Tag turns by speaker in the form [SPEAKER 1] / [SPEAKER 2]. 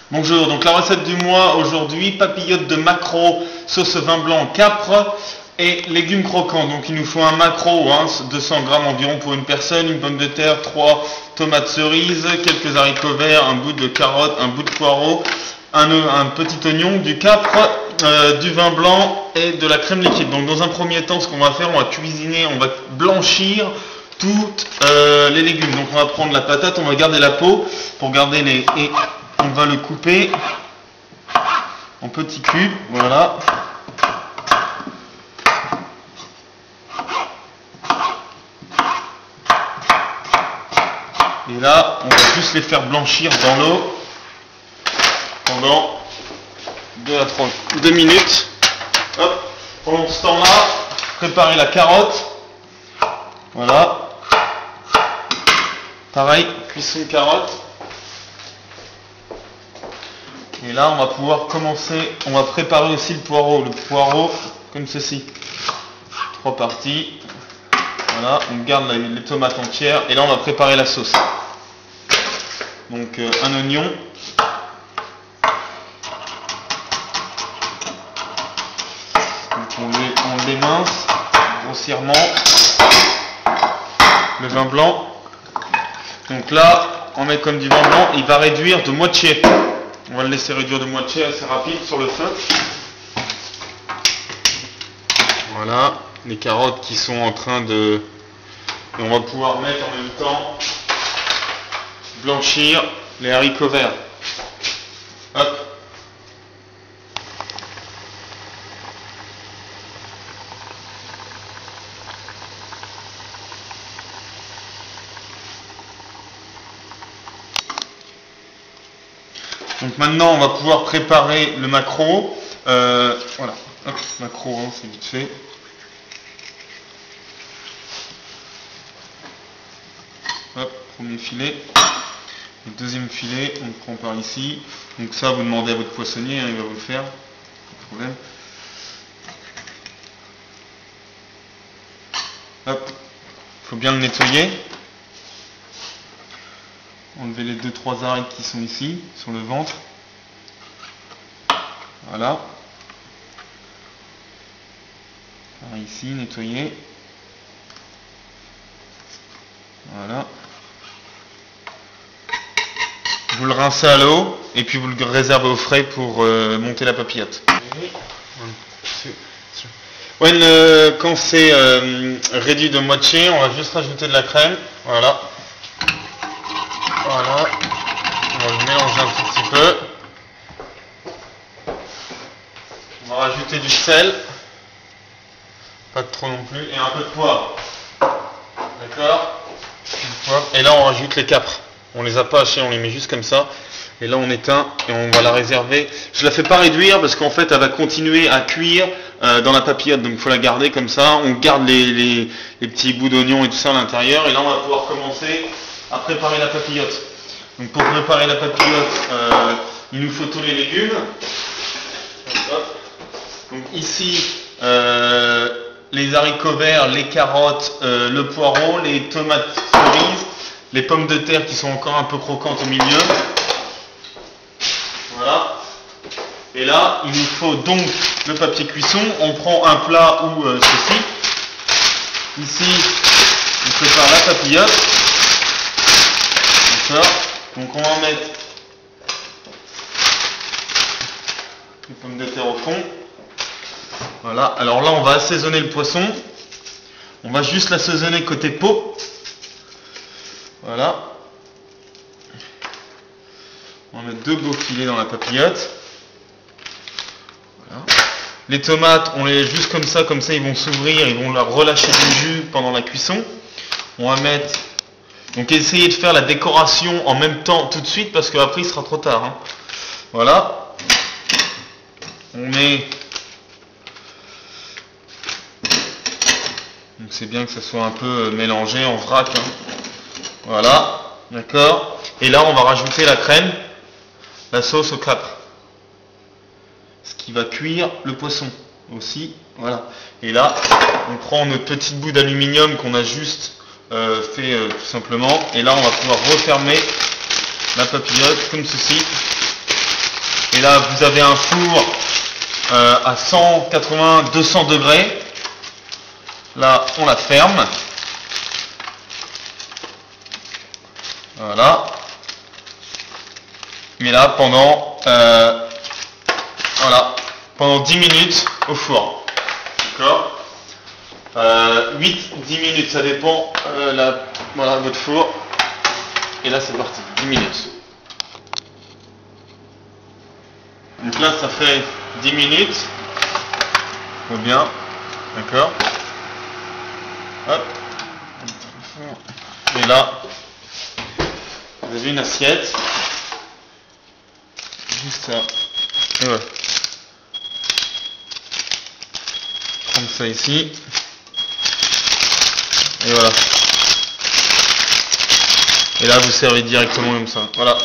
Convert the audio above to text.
[SPEAKER 1] Bonjour, donc la recette du mois aujourd'hui, papillotes de maquereau, sauce vin blanc, capre et légumes croquants. Donc il nous faut un maquereau, 200 grammes environ pour une personne, une pomme de terre, 3 tomates cerises, quelques haricots verts, un bout de carotte, un bout de poireau, un petit oignon, du capre, du vin blanc et de la crème liquide. Donc dans un premier temps, ce qu'on va faire, on va cuisiner, on va blanchir toutes les légumes. Donc on va prendre la patate, on va garder la peau pour garder les... Et on va le couper en petits cubes, voilà. Et là, on va juste les faire blanchir dans l'eau pendant 2 minutes. Hop. Pendant ce temps-là, préparer la carotte. Voilà. Pareil, cuisson de carotte. Et là, on va pouvoir commencer, on va préparer aussi le poireau. Le poireau, comme ceci. 3 parties. Voilà, on garde les tomates entières. Et là, on va préparer la sauce. Donc, un oignon. Donc, on l'émince grossièrement. Le vin blanc. Donc là, on met comme du vin blanc. Il va réduire de moitié. On va le laisser réduire de moitié assez rapide sur le feu. Voilà, les carottes qui sont en train de... Et on va pouvoir mettre en même temps, blanchir les haricots verts. Hop. Donc maintenant on va pouvoir préparer le maquereau. Voilà, hop, maquereau, c'est vite fait. Hop, premier filet. Le deuxième filet, on le prend par ici. Donc ça, vous demandez à votre poissonnier, il va vous le faire. Pas de problème. Hop, il faut bien le nettoyer. Enlever les 2-3 arêtes qui sont ici, sur le ventre. Voilà. Par ici, nettoyer. Voilà. Vous le rincez à l'eau et puis vous le réservez au frais pour monter la papillote. Ouais, quand c'est réduit de moitié, on va juste rajouter de la crème. Voilà. Voilà, on va le mélanger un tout petit peu. On va rajouter du sel, pas de trop non plus, et un peu de poivre. D'accord? Et là on rajoute les capres. On les a pas hachés, on les met juste comme ça. Et là on éteint et on va la réserver. Je la fais pas réduire parce qu'en fait elle va continuer à cuire dans la papillote. Donc il faut la garder comme ça. On garde les petits bouts d'oignon et tout ça à l'intérieur. Et là on va pouvoir commencer à préparer la papillote. Donc pour préparer la papillote, il nous faut tous les légumes. Donc ici, les haricots verts, les carottes, le poireau, les tomates cerises, les pommes de terre qui sont encore un peu croquantes au milieu. Voilà. Et là, il nous faut donc le papier cuisson. On prend un plat ou ceci. Ici, on prépare la papillote. Donc on va mettre les pommes de terre au fond. Voilà, alors là on va assaisonner le poisson. On va juste l'assaisonner côté peau. Voilà. On va mettre 2 beaux filets dans la papillote. Voilà. Les tomates, on les laisse juste comme ça ils vont s'ouvrir, ils vont leur relâcher du jus pendant la cuisson. On va mettre... Donc essayez de faire la décoration en même temps tout de suite parce qu'après il sera trop tard. Voilà. On met... Donc c'est bien que ça soit un peu mélangé en vrac. Voilà. D'accord. Et là on va rajouter la crème, la sauce au capre. Ce qui va cuire le poisson aussi. Voilà. Et là on prend notre petit bout d'aluminium qu'on a juste... fait tout simplement, et là on va pouvoir refermer la papillote comme ceci. Et là, vous avez un four à 180-200 degrés. Là, on la ferme. Voilà. Mais là, pendant 10 minutes au four. D'accord. 8-10 minutes, ça dépend. Voilà votre four. Et là, c'est parti. 10 minutes. Donc là, ça fait 10 minutes. Faut bien. D'accord. Hop. Et là, vous avez une assiette. Juste ça. Et voilà. Prendre ça ici. Et voilà. Et là, vous servez directement comme ça. Voilà.